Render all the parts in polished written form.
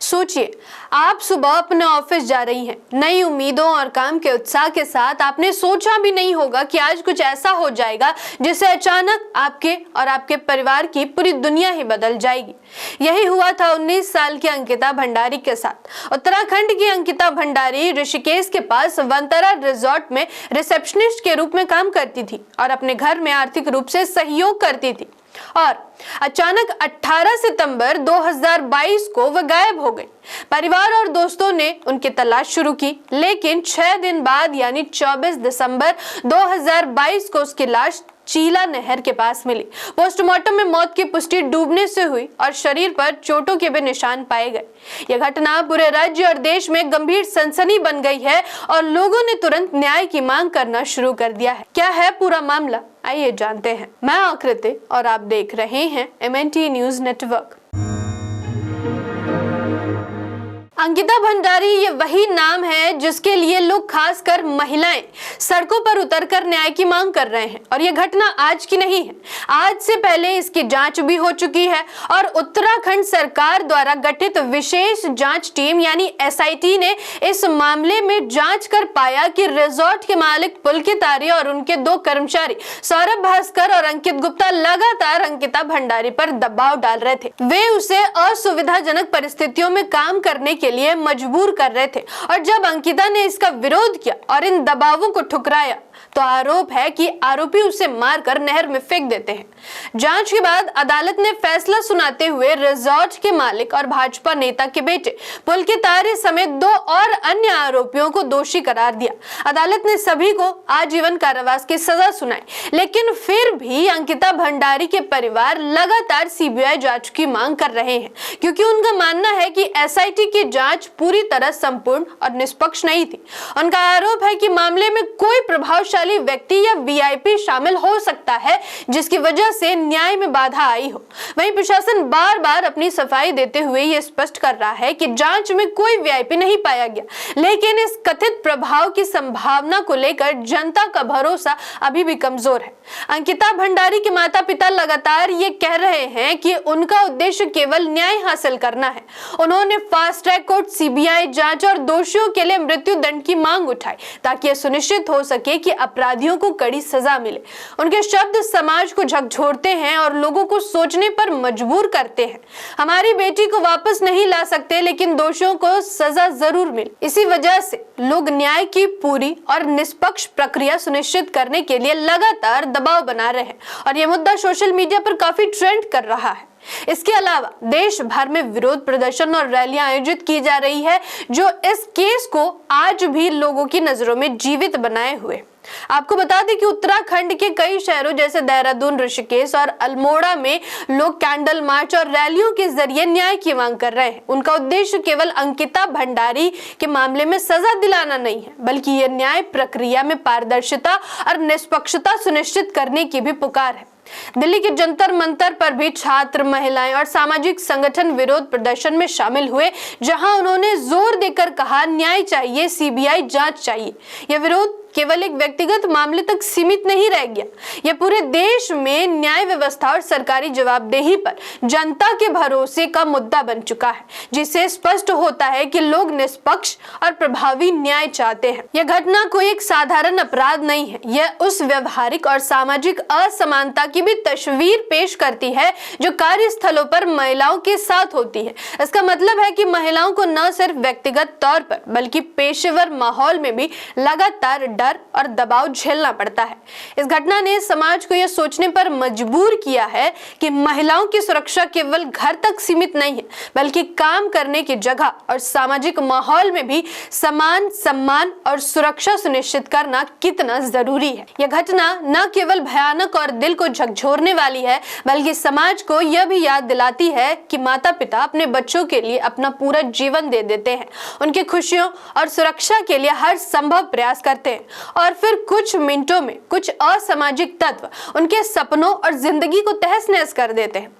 सोचिए, आप सुबह अपने ऑफिस जा रही हैं, नई उम्मीदों और काम के उत्साह के साथ। आपने सोचा भी नहीं होगा कि आज कुछ ऐसा हो जाएगा जिससे अचानक आपके और आपके परिवार की पूरी दुनिया ही बदल जाएगी। यही हुआ था 19 साल की अंकिता भंडारी के साथ। उत्तराखंड की अंकिता भंडारी ऋषिकेश के पास वंतरा रिजॉर्ट में रिसेप्शनिस्ट के रूप में काम करती थी और अपने घर में आर्थिक रूप से सहयोग करती थी। और अचानक 18 सितंबर 2022 को वह गायब हो गई। परिवार और दोस्तों ने उनकी तलाश शुरू की, लेकिन 6 दिन बाद यानी 24 दिसंबर 2022 को उसकी लाश चीला नहर के पास मिली। पोस्टमार्टम में मौत की पुष्टि डूबने से हुई और शरीर पर चोटों के भी निशान पाए गए। यह घटना पूरे राज्य और देश में गंभीर सनसनी बन गई है और लोगों ने तुरंत न्याय की मांग करना शुरू कर दिया है। क्या है पूरा मामला, आइए जानते हैं। मैं आकृति और आप देख रहे हैं MNT news network. Ankita Bhandari ये वही नाम है जिसके लिए लोग, खासकर महिलाएं, सड़कों पर उतरकर न्याय की मांग कर रहे हैं। और ये घटना आज की नहीं है, आज से पहले इसकी जांच भी हो चुकी है और उत्तराखंड सरकार द्वारा गठित विशेष जांच टीम यानी SIT ने इस मामले में जांच कर पाया कि रिजॉर्ट के मालिक पुलकित आर्य और उनके 2 कर्मचारी सौरभ भास्कर और अंकित गुप्ता लगातार अंकिता भंडारी पर दबाव डाल रहे थे। वे उसे असुविधाजनक परिस्थितियों में काम करने के लिए मजबूर कर रहे थे और जब अंकिता ने इसका विरोध किया और इन दबावों को ठुकराया तो आरोप है कि आरोपी उसे मारकर नहर में फेंक देते हैं। जांच के बाद अदालत ने फैसला सुनाते हुए रिजॉर्ट के मालिक और भाजपा नेता के बेटे पुलकित आर्य समेत 2 और अन्य आरोपियों को दोषी करार दिया। अदालत ने सभी को आजीवन कारावास की सजा सुनाई, लेकिन फिर भी अंकिता भंडारी के परिवार लगातार CBI जांच की मांग कर रहे हैं, क्योंकि उनका मानना है कि SIT की जांच पूरी तरह संपूर्ण और निष्पक्ष नहीं थी। उनका आरोप है कि मामले में कोई प्रभावशाली व्यक्ति या VIP शामिल हो सकता है जिसकी वजह से न्याय में बाधा आई हो। वहीं प्रशासन बार बार अपनी सफाई देते हुए यह स्पष्ट कर रहा है कि जांच में कोई VIP नहीं पाया गया, लेकिन इस कथित प्रभाव की संभावना को लेकर जनता का भरोसा अभी भी कमजोर है। अंकिता भंडारी के माता पिता लगातार ये कह रहे हैं कि उनका उद्देश्य केवल न्याय हासिल करना है। उन्होंने फास्ट ट्रैक कोर्ट, CBI जांच और दोषियों के लिए मृत्यु दंड की मांग उठाई ताकि यह सुनिश्चित हो सके कि अपराधियों को कड़ी सजा मिले। उनके शब्द समाज को झकझोरते हैं और लोगों को सोचने पर मजबूर करते हैं। हमारी बेटी को वापस नहीं ला सकते, लेकिन दोषियों को सजा जरूर मिले। इसी वजह से लोग न्याय की पूरी और निष्पक्ष प्रक्रिया सुनिश्चित करने के लिए लगातार दबाव बना रहे हैं और यह मुद्दा सोशल मीडिया पर काफी ट्रेंड कर रहा है। इसके अलावा देश भर में विरोध प्रदर्शन और रैलियां आयोजित की जा रही है, जो इस केस को आज भी लोगों की नजरों में जीवित बनाए हुए। आपको बता दें कि उत्तराखंड के कई शहरों जैसे देहरादून, ऋषिकेश और अल्मोड़ा में लोग कैंडल मार्च और रैलियों के जरिए न्याय की मांग कर रहे हैं। उनका उद्देश्य केवल अंकिता भंडारी के मामले में सजा दिलाना नहीं है, बल्कि यह न्याय प्रक्रिया में पारदर्शिता और निष्पक्षता सुनिश्चित करने की भी पुकार है। दिल्ली के जंतर मंतर पर भी छात्र, महिलाएं और सामाजिक संगठन विरोध प्रदर्शन में शामिल हुए, जहां उन्होंने जोर देकर कहा, न्याय चाहिए, CBI जांच चाहिए। यह विरोध केवल एक व्यक्तिगत मामले तक सीमित नहीं रह गया, यह पूरे देश में न्याय व्यवस्था और सरकारी जवाबदेही पर जनता के भरोसे का मुद्दा बन चुका है, जिससे स्पष्ट होता है कि लोग निष्पक्ष और प्रभावी न्याय चाहते हैं। यह घटना कोई एक साधारण अपराध नहीं है, यह उस व्यवहारिक और सामाजिक असमानता की भी तस्वीर पेश करती है जो कार्यस्थलों पर महिलाओं के साथ होती है। इसका मतलब है कि महिलाओं को न सिर्फ व्यक्तिगत तौर पर बल्कि पेशेवर माहौल में भी लगातार डर और दबाव झेलना पड़ता है। इस घटना ने समाज को यह सोचने पर मजबूर किया है कि महिलाओं की सुरक्षा केवल घर तक सीमित नहीं है, बल्कि काम करने की जगह और सामाजिक माहौल में भी समान सम्मान और सुरक्षा सुनिश्चित करना कितना जरूरी है। यह घटना न केवल भयानक और दिल को झकझोरने वाली है, बल्कि समाज को यह भी याद दिलाती है कि माता पिता अपने बच्चों के लिए अपना पूरा जीवन दे देते हैं, उनकी खुशियों और सुरक्षा के लिए हर संभव प्रयास करते हैं, और फिर कुछ मिनटों में कुछ असामाजिक तत्व उनके सपनों और जिंदगी को तहस नहस कर देते हैं।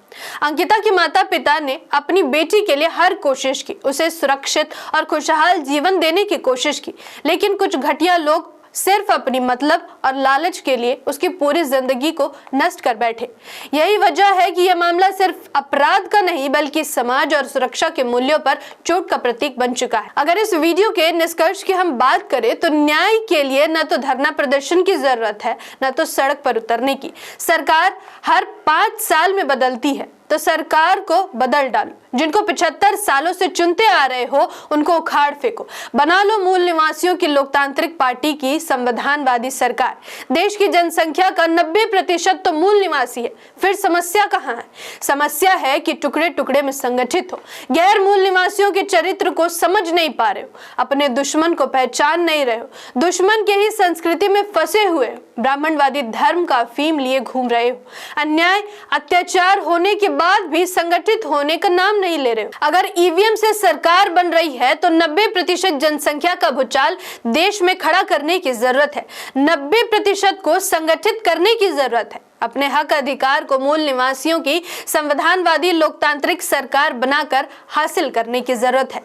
अंकिता के माता पिता ने अपनी बेटी के लिए हर कोशिश की, उसे सुरक्षित और खुशहाल जीवन देने की कोशिश की, लेकिन कुछ घटिया लोग सिर्फ अपनी मतलब और लालच के लिए उसकी पूरी जिंदगी को नष्ट कर बैठे। यही वजह है कि यह मामला सिर्फ अपराध का नहीं बल्कि समाज और सुरक्षा के मूल्यों पर चोट का प्रतीक बन चुका है। अगर इस वीडियो के निष्कर्ष की हम बात करें तो न्याय के लिए न तो धरना प्रदर्शन की जरूरत है न तो सड़क पर उतरने की। सरकार हर 5 साल में बदलती है तो सरकार को बदल डालो। जिनको 75 सालों से चुनते आ रहे हो उनको उखाड़ फेंको। बना लो मूल निवासियों की लोकतांत्रिक पार्टी की संविधानवादी सरकार। देश की जनसंख्या का 90% तो मूल निवासी है। फिर समस्या कहाँ है? समस्या है कि टुकड़े टुकड़े में संगठित हो, गैर मूल निवासियों के चरित्र को समझ नहीं पा रहे हो, अपने दुश्मन को पहचान नहीं रहे हो, दुश्मन के ही संस्कृति में फंसे हुए हो, ब्राह्मणवादी धर्म का अफीम लिए घूम रहे हो, अन्याय अत्याचार होने के बाद भी संगठित होने का नाम नहीं ले रहे हो। अगर ईवीएम से सरकार बन रही है तो 90% जनसंख्या का भूचाल देश में खड़ा करने की जरूरत है। 90% को संगठित करने की जरूरत है। अपने हक अधिकार को मूल निवासियों की संविधानवादी लोकतांत्रिक सरकार बनाकर हासिल करने की जरूरत है।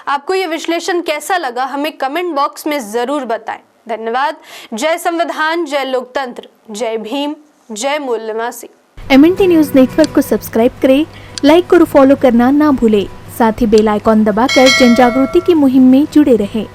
आपको यह विश्लेषण कैसा लगा हमें कमेंट बॉक्स में जरूर बताएं। धन्यवाद। जय संविधान, जय लोकतंत्र, जय भीम, जय मूल निवासी। MNT न्यूज नेटवर्क को सब्सक्राइब करें, लाइक और फॉलो करना ना भूलें। साथ ही बेल आइकॉन दबाकर जन जागृति की मुहिम में जुड़े रहें।